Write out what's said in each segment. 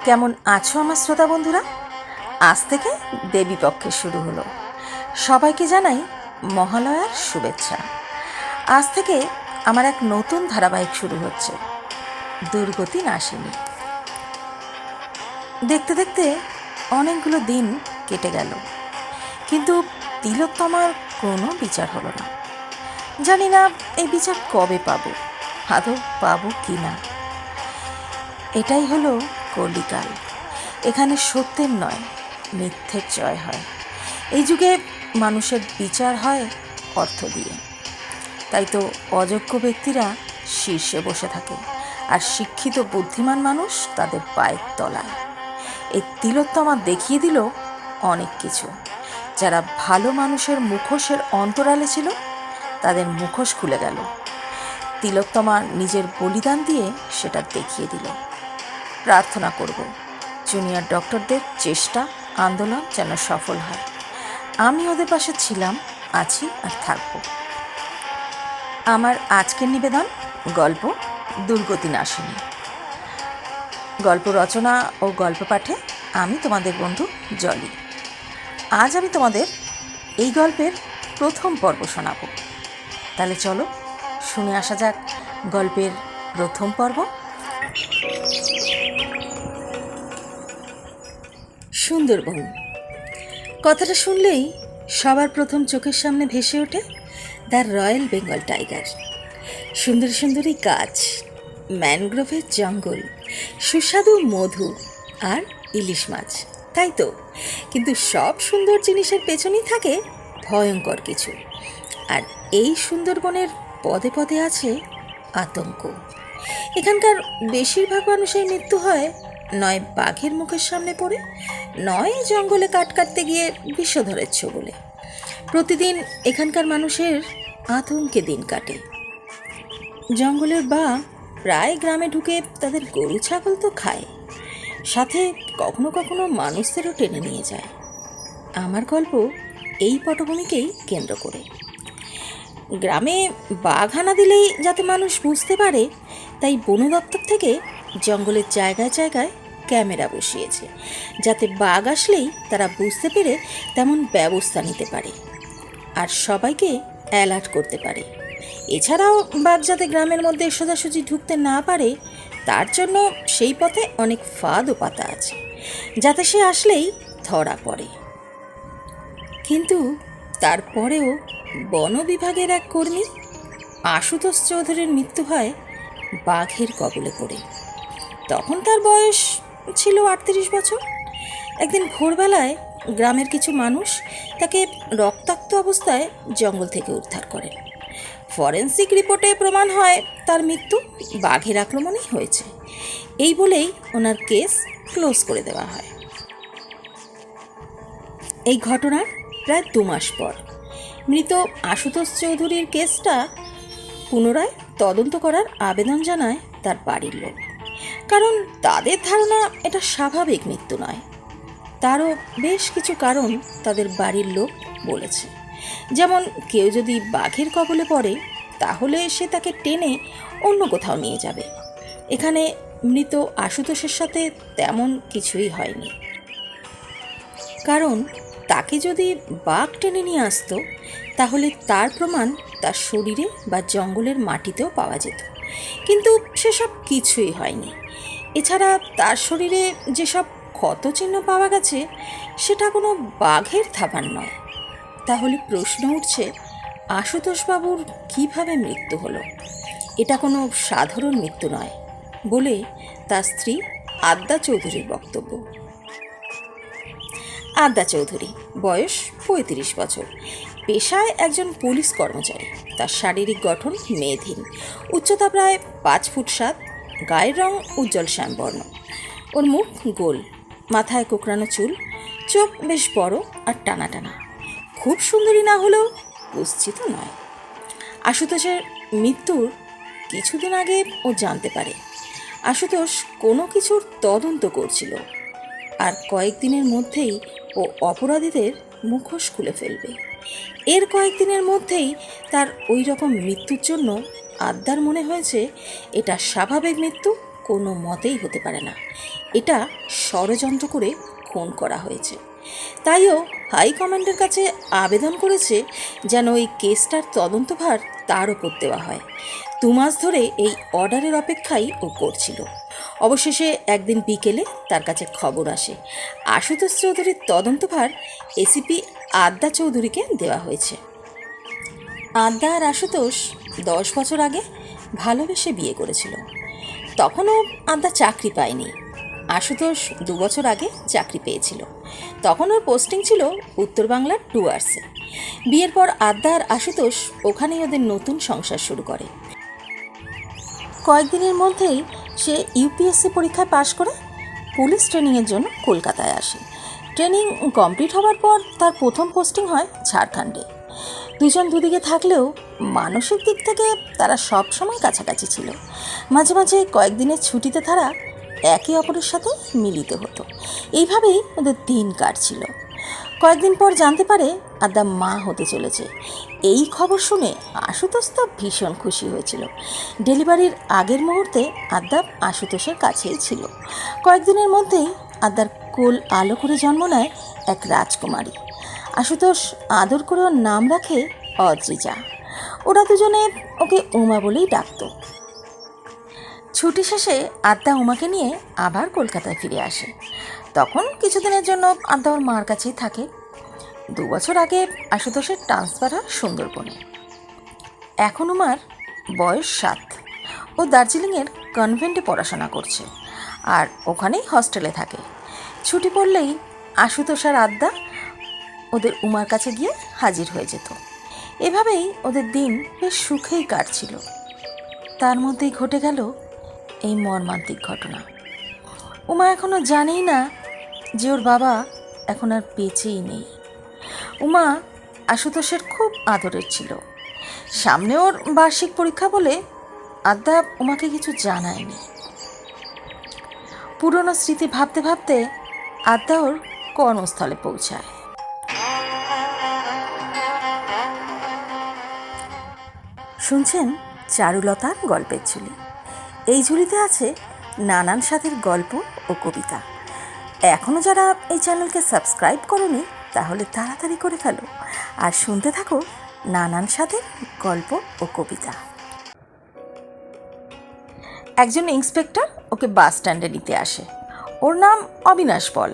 কেমন আছো আমার শ্রোতা বন্ধুরা? আজ থেকে দেবী পক্ষে শুরু হলো। সবাইকে জানাই মহালয়ার শুভেচ্ছা। আজ থেকে আমার এক নতুন ধারাবাহিক শুরু হচ্ছে, দুর্গতি নাশিনী। দেখতে দেখতে অনেকগুলো দিন কেটে গেল, কিন্তু তিলোত্তমার কোনো বিচার হলো না। জানি না এই বিচার কবে পাবো, আদৌ পাবো কি না। এটাই হলো কলিকাল। এখানে সত্যের নয়, মিথ্যের জয় হয়। এই যুগে মানুষের বিচার হয় অর্থ দিয়ে। তাই তো অযোগ্য ব্যক্তিরা শীর্ষে বসে থাকে, আর শিক্ষিত বুদ্ধিমান মানুষ তাদের পায়ের তলায়। এই তিলোত্তমা দেখিয়ে দিল অনেক কিছু। যারা ভালো মানুষের মুখোশের অন্তরালে ছিল, তাদের মুখোশ খুলে গেল। তিলোত্তমা নিজের বলিদান দিয়ে সেটা দেখিয়ে দিল। প্রার্থনা করব জুনিয়র ডক্টরদের চেষ্টা আন্দোলন যেন সফল হয়। আমি ওদের পাশে ছিলাম, আছি আর থাকব। আমার আজকের নিবেদন গল্প দুর্গতি নাশিনী। গল্প রচনা ও গল্প পাঠে আমি তোমাদের বন্ধু জলি। আজ আমি তোমাদের এই গল্পের প্রথম পর্ব শোনাব। তাহলে চলো শুনে আসা যাক গল্পের প্রথম পর্ব। সুন্দরবন কথাটা শুনলেই সবার প্রথম চোখের সামনে ভেসে ওঠে দ্য রয়্যাল বেঙ্গল টাইগার। সুন্দর সুন্দরী গাছ, ম্যানগ্রোভের জঙ্গল, সুস্বাদু মধু আর ইলিশ মাছ, তাই তো। কিন্তু সব সুন্দর জিনিসের পেছনেই থাকে ভয়ঙ্কর কিছু। আর এই সুন্দরবনের পদে পদে আছে আতঙ্ক। এখানকার বেশিরভাগ মানুষের মৃত্যু হয় নয় বাঘের মুখের সামনে পড়ে, নয় জঙ্গলে কাঠ কাটতে গিয়ে বিষধরের ছোবলে। প্রতিদিন এখানকার মানুষের আতঙ্কে দিন কাটে। জঙ্গলের বাঘ প্রায় গ্রামে ঢুকে তাদের গরু ছাগল তো খায়, সাথে কখনো কখনো মানুষদেরও টেনে নিয়ে যায়। আমার গল্প এই পটভূমিকেই কেন্দ্র করে। গ্রামে বাঘ হানা দিলেই যাতে মানুষ বুঝতে পারে, তাই বন দপ্তর থেকে জঙ্গলের জায়গায় জায়গায় ক্যামেরা বসিয়েছে, যাতে বাঘ আসলেই তারা বুঝতে পেরে তেমন ব্যবস্থা নিতে পারে আর সবাইকে অ্যালার্ট করতে পারে। এছাড়াও বাঘ যাতে গ্রামের মধ্যে সোজাসুজি ঢুকতে না পারে, তার জন্য সেই পথে অনেক ফাঁদও পাতা আছে, যাতে সে আসলেই ধরা পড়ে। কিন্তু তারপরেও বন বিভাগের এক কর্মী আশুতোষ চৌধুরীর মৃত্যু হয় বাঘের কবলে পড়ে। তখন তার বয়স ছিল 38 বছর। একদিন ভোরবেলায় গ্রামের কিছু মানুষ তাকে রক্তাক্ত অবস্থায় জঙ্গল থেকে উদ্ধার করে। ফরেন্সিক রিপোর্টে প্রমাণ হয় তার মৃত্যু বাঘের আক্রমণেই হয়েছে। এই বলেই ওনার কেস ক্লোজ করে দেওয়া হয়। এই ঘটনার প্রায় 2 মাস পর মৃত আশুতোষ চৌধুরীর কেসটা পুনরায় তদন্ত করার আবেদন জানায় তার বাড়ির লোক, কারণ তাদের ধারণা এটা স্বাভাবিক মৃত্যু নয়। তারও বেশ কিছু কারণ তাদের বাড়ির লোক বলেছে, যেমন কেউ যদি বাঘের কবলে পড়ে তাহলে সে তাকে টেনে অন্য কোথাও নিয়ে যাবে। এখানে মৃত আশুতোষের সাথে তেমন কিছুই হয়নি, কারণ তাকে যদি বাঘ টেনে নিয়ে আসতো তাহলে তার প্রমাণ তার শরীরে বা জঙ্গলের মাটিতেও পাওয়া যেত, কিন্তু সেসব কিছুই হয়নি। এছাড়া তার শরীরে যেসব ক্ষতচিহ্ন পাওয়া গেছে সেটা কোনো বাঘের থাবার নয়। তাহলে প্রশ্ন উঠছে, আশুতোষবাবুর কীভাবে মৃত্যু হলো? এটা কোনো সাধারণ মৃত্যু নয় বলে তার স্ত্রী আদ্যা চৌধুরীর বক্তব্য। আদ্যা চৌধুরী, বয়স 35 বছর, পেশায় একজন পুলিশ কর্মচারী। তার শারীরিক গঠন মেদহীন, উচ্চতা প্রায় 5 ফুট 7, গায়ের রং উজ্জ্বল শ্যামবর্ণ। ওর মুখ গোল, মাথায় কোঁকড়ানো চুল, চোখ বেশ বড় আর টানা টানা। খুব সুন্দরী না হলেও কুৎসিত নয়। আশুতোষের মৃত্যুর কিছুদিন আগে ও জানতে পারে আশুতোষ কোনো কিছুর তদন্ত করছিল, আর কয়েকদিনের মধ্যেই ও অপরাধীদের মুখোশ খুলে ফেলবে। এর কয়েকদিনের মধ্যেই তার ওই রকম মৃত্যুর জন্য আদ্যার মনে হয়েছে এটা স্বাভাবিক মৃত্যু কোনো মতেই হতে পারে না। এটা ষড়যন্ত্র করে খুন করা হয়েছে। তাইও হাইকমান্ডের কাছে আবেদন করেছে যেন এই কেসটার তদন্তভার তার ওপর দেওয়া হয়। 2 মাস ধরে এই অর্ডারের অপেক্ষাই ও করছিল। অবশেষে একদিন বিকেলে তার কাছে খবর আসে আশুতোষ চৌধুরীর তদন্তভার এসিপি আদ্যা চৌধুরীকে দেওয়া হয়েছে। আদ্যা আর আশুতোষ 10 বছর আগে ভালোবেসে বিয়ে করেছিল। তখনও আদ্যা চাকরি পায়নি। আশুতোষ 2 বছর আগে চাকরি পেয়েছিল। তখন ওর পোস্টিং ছিল উত্তর বাংলার ডুয়ার্সে। বিয়ের পর আদ্যা আর আশুতোষ ওখানেই ওদের নতুন সংসার শুরু করে। কয়েকদিনের মধ্যেই সে ইউপিএসসি পরীক্ষায় পাশ করে পুলিশ ট্রেনিংয়ের জন্য কলকাতায় আসে। ট্রেনিং কমপ্লিট হওয়ার পর তার প্রথম পোস্টিং হয় ঝাড়খণ্ডে। দুজন দুদিকে থাকলেও মানসিক দিক থেকে তারা সব সময় কাছাকাছি ছিল। মাঝে মাঝে কয়েকদিনের ছুটিতে তারা একে অপরের সাথে মিলিত হতো। এইভাবেই ওদের দিন কাটছিল। কয়েকদিন পর জানতে পারে আদ্যা মা হতে চলেছে। এই খবর শুনে আশুতোষ তো ভীষণ খুশি হয়েছিল। ডেলিভারির আগের মুহূর্তে আদ্যা আশুতোষের কাছেই ছিল। কয়েকদিনের মধ্যেই আদ্যার কোল আলো করে জন্ম নেয় এক রাজকুমারী। আশুতোষ আদর করে ওর নাম রাখে অদ্রিজা। ওরা দুজনে ওকে উমা বলেই ডাকত। ছুটি শেষে আদ্যা উমাকে নিয়ে আবার কলকাতায় ফিরে আসে। তখন কিছুদিনের জন্য আদ্যা ওর মার কাছেই থাকে। 2 বছর আগে আশুতোষের ট্রান্সফার হয় সুন্দরবনে। এখন উমার বয়স 7। ও দার্জিলিংয়ের কনভেন্টে পড়াশোনা করছে আর ওখানেই হস্টেলে থাকে। ছুটি পড়লেই আশুতোষ আর আদ্যা ওদের উমার কাছে গিয়ে হাজির হয়ে যেত। এভাবেই ওদের দিন বেশ সুখেই কাটছিল। তার মধ্যেই ঘটে গেল এই মর্মান্তিক ঘটনা। উমা এখনও জানেই না যে ওর বাবা এখন আর বেঁচেই নেই। উমা আশুতোষের খুব আদরের ছিল। সামনে ওর বার্ষিক পরীক্ষা বলে আদ্যা উমাকে কিছু জানায়নি। পুরনো স্মৃতি ভাবতে ভাবতে আদ্যা ওর কর্মস্থলে পৌঁছায়। শুনছেন চারুলতার গল্পের ঝুলি। এই ঝুলিতে আছে নানান স্বাদের গল্প ও কবিতা। এখনও যারা এই চ্যানেলকে সাবস্ক্রাইব করোনি তাহলে তাড়াতাড়ি করে ফেলো আর শুনতে থাকো নানান স্বাদের গল্প ও কবিতা। একজন ইন্সপেক্টর ওকে বাস স্ট্যান্ডে নিতে আসে। ওর নাম অবিনাশ পল।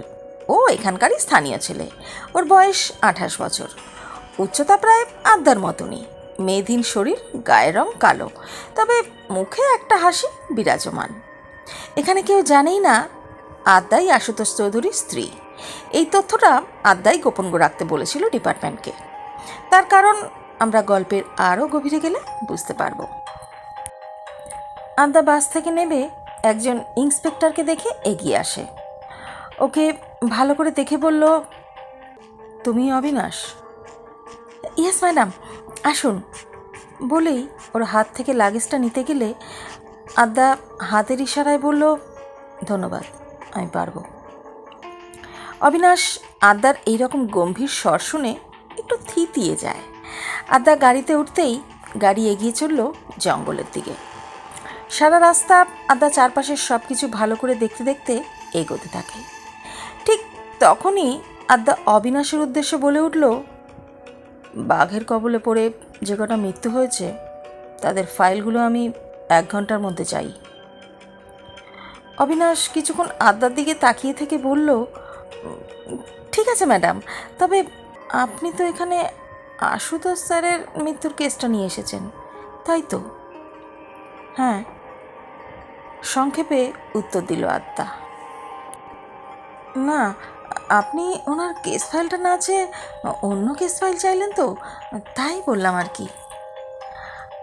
ও এখানকারই স্থানীয় ছেলে। ওর বয়স 28 বছর। উচ্চতা প্রায় আদ্যার মতনই। মেয়েধীন শরীর, গায়ের রং কালো, তবে মুখে একটা হাসি বিরাজমান। এখানে কেউ জানেই না আদ্যাই আশুতোষ চৌধুরীর স্ত্রী। এই তথ্যটা আদ্যাই গোপন রাখতে বলেছিল ডিপার্টমেন্টকে। তার কারণ আমরা গল্পের আরও গভীরে গেলে বুঝতে পারবো। আদ্যা বাস থেকে নেমে একজন ইন্সপেক্টরকে দেখে এগিয়ে আসে। ওকে ভালো করে দেখে বলল, তুমি অবিনাশ? ইয়েস ম্যাডাম, আসুন বলেই ওর হাত থেকে লাগেজটা নিতে গেলে আদ্যা হাতের ইশারায় বলল, ধন্যবাদ, আমি পারবো। অবিনাশ আদ্যার এইরকম গম্ভীর স্বর শুনে একটু থিতিয়ে যায়। আদ্যা গাড়িতে উঠতেই গাড়ি এগিয়ে চলল জঙ্গলের দিকে। সারা রাস্তা আদ্যা চারপাশের সব কিছু ভালো করে দেখতে দেখতে এগোতে থাকে। ঠিক তখনই আদ্যা অবিনাশের উদ্দেশ্যে বলে উঠল, বাঘের কবলে পড়ে যে কটা মৃত্যু হয়েছে তাদের ফাইলগুলো আমি 1 ঘন্টার মধ্যে চাই। অবিনাশ কিছুক্ষণ আদ্যার দিকে তাকিয়ে থেকে বলল, ঠিক আছে ম্যাডাম, তবে আপনি তো এখানে আশুতোষ স্যারের মৃত্যুর কেসটা নিয়ে এসেছেন, তাই তো? হ্যাঁ, সংক্ষেপে উত্তর দিল আদ্যা। না, আপনি ওনার কেস ফাইলটা না চেয়ে অন্য কেস ফাইল চাইলেন তো, তাই বললাম আর কি।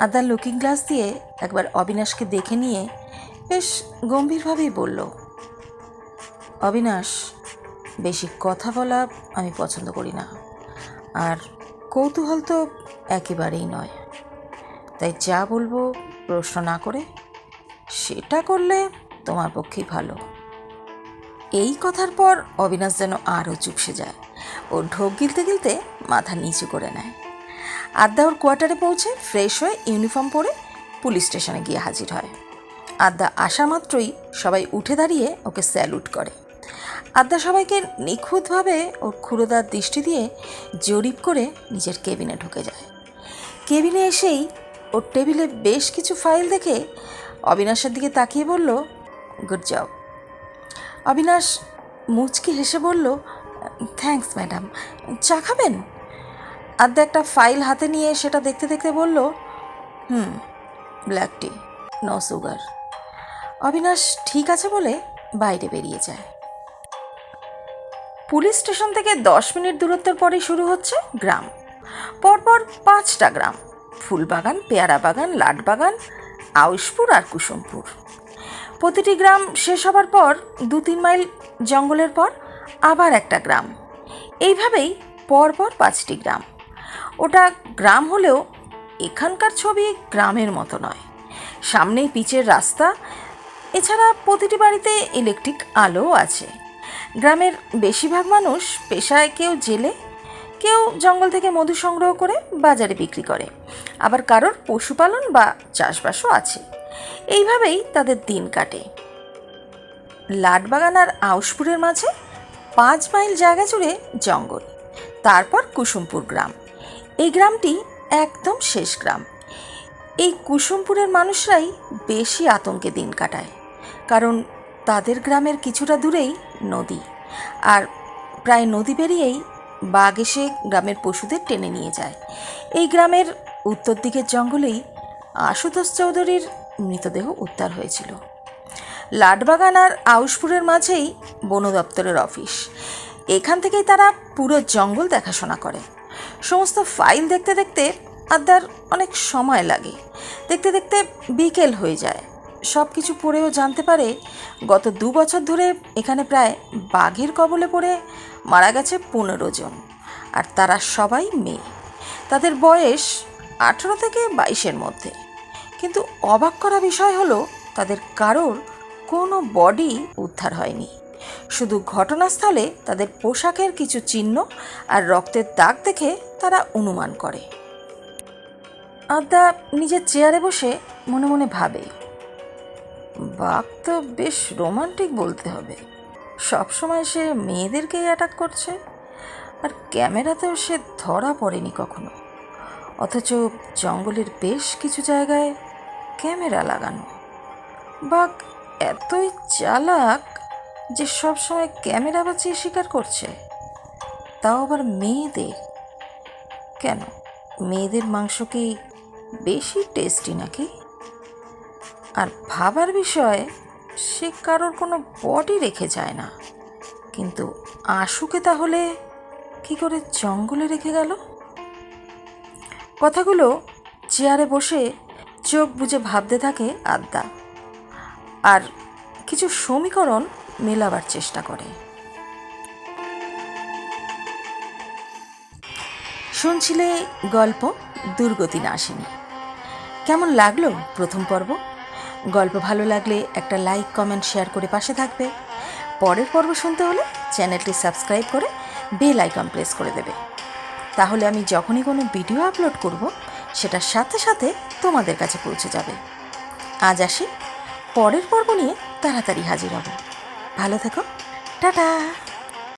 আদ্যা লুকিং গ্লাস দিয়ে একবার অবিনাশকে দেখে নিয়ে বেশ গম্ভীরভাবেই বলল, অবিনাশ, বেশি কথা বলা আমি পছন্দ করি না, আর কৌতূহল তো একেবারেই নয়। তাই যা বলবো প্রশ্ন না করে সেটা করলে তোমার পক্ষেই ভালো। এই কথার পর অবিনাশ যেন আরও চুপসে যায়। ও ঢোক গিলতে গিলতে মাথা নিচু করে নেয়। আদ্যা ওর কোয়ার্টারে পৌঁছে ফ্রেশ হয়ে ইউনিফর্ম পরে পুলিশ স্টেশনে গিয়ে হাজির হয়। আদ্যা আসা মাত্রই সবাই উঠে দাঁড়িয়ে ওকে স্যালুট করে। আদ্যা সবাইকে নিখুঁতভাবে ওর ক্ষুরোদার দৃষ্টি দিয়ে জরিপ করে নিজের কেবিনে ঢুকে যায়। কেবিনে এসেই ওর টেবিলে বেশ কিছু ফাইল দেখে অবিনাশের দিকে তাকিয়ে বলল, গুড জব। অবিনাশ মুচকি হেসে বলল, থ্যাঙ্কস ম্যাডাম। চা খাবেন? আদ্যা একটা ফাইল হাতে নিয়ে সেটা দেখতে দেখতে বলল, ব্ল্যাক টি, নো সুগার। অবিনাশ ঠিক আছে বলে বাইরে বেরিয়ে যায়। পুলিশ স্টেশন থেকে 10 মিনিট দূরত্বের পরেই শুরু হচ্ছে গ্রাম। পরপর 5টা গ্রাম: ফুলবাগান, পেয়ারা বাগান, লাটবাগান, আউশপুর আর কুসুমপুর। প্রতিটি গ্রাম শেষ হবার পর 2-3 মাইল জঙ্গলের পর আবার একটা গ্রাম। এইভাবেই পরপর 5টি গ্রাম। ওটা গ্রাম হলেও এখানকার ছবি গ্রামের মতো নয়। সামনেই পিচের রাস্তা, এছাড়া প্রতিটি বাড়িতে ইলেকট্রিক আলোও আছে। গ্রামের বেশিরভাগ মানুষ পেশায় কেউ জেলে, কেউ জঙ্গল থেকে মধু সংগ্রহ করে বাজারে বিক্রি করে, আবার কারোর পশুপালন বা চাষবাসও আছে। এইভাবেই তাদের দিন কাটে। লাটবাগান আর আউশপুরের মাঝে 5 মাইল জায়গা জুড়ে জঙ্গল। তারপর কুসুমপুর গ্রাম। এই গ্রামটি একদম শেষ গ্রাম। এই কুসুমপুরের মানুষরাই বেশি আতঙ্কে দিন কাটায়, কারণ তাদের গ্রামের কিছুটা দূরেই নদী, আর প্রায় নদী পেরিয়েই বাঘ এসে গ্রামের পশুদের টেনে নিয়ে যায়। এই গ্রামের উত্তর দিকের জঙ্গলেই আশুতোষ চৌধুরীর মৃতদেহ উদ্ধার হয়েছিল। লাটবাগান আর আউশপুরের মাঝেই বন দপ্তরের অফিস। এখান থেকেই তারা পুরো জঙ্গল দেখাশোনা করে। সমস্ত ফাইল দেখতে দেখতে আদ্যার অনেক সময় লাগে। দেখতে দেখতে বিকেল হয়ে যায়। সব কিছু পড়েও জানতে পারে গত 2 বছর ধরে এখানে প্রায় বাঘের কবলে পড়ে মারা গেছে 15 জন, আর তারা সবাই মেয়ে। তাদের বয়স 18 থেকে 22-এর মধ্যে। কিন্তু অবাক করা বিষয় হলো, তাদের কারোর কোনো বডি উদ্ধার হয়নি। শুধু ঘটনাস্থলে তাদের পোশাকের কিছু চিহ্ন আর রক্তের দাগ দেখে তারা অনুমান করে। আদ্যা নিজের চেয়ারে বসে মনে মনে ভাবে, বাঘ তো বেশ রোমান্টিক বলতে হবে। সবসময় সে মেয়েদেরকেই অ্যাটাক করছে, আর ক্যামেরাতেও সে ধরা পড়েনি কখনো। অথচ জঙ্গলের বেশ কিছু জায়গায় ক্যামেরা লাগানো। বাঘ এতই চালাক যে সবসময় ক্যামেরা বাঁচিয়ে শিকার করছে, তাও আবার মেয়েদের। কেন, মেয়েদের মাংস কি বেশি টেস্টি নাকি? আর ভাবার বিষয়, সে কারোর কোনো বডি রেখে যায় না, কিন্তু আশুকে তাহলে কি করে জঙ্গলে রেখে গেল? কথাগুলো চেয়ারে বসে চোখ বুজে ভাবতে থাকে আদ্যা, আর কিছু সমীকরণ মেলাবার চেষ্টা করে। শুনছিলে গল্প দুর্গতি নাশিনী। কেমন লাগলো প্রথম পর্ব? গল্প ভালো লাগলে একটা লাইক, কমেন্ট, শেয়ার করে পাশে থাকবে। পরের পর্ব শুনতে হলে চ্যানেলটি সাবস্ক্রাইব করে বেল আইকন প্রেস করে দেবে। তাহলে আমি যখনই কোনো ভিডিও আপলোড করব, সেটার সাথে সাথে তোমাদের কাছে পৌঁছে যাবে। আজ আসি, পরের পর্ব নিয়ে তাড়াতাড়ি হাজির হব। ভালো থেকো, টাটা।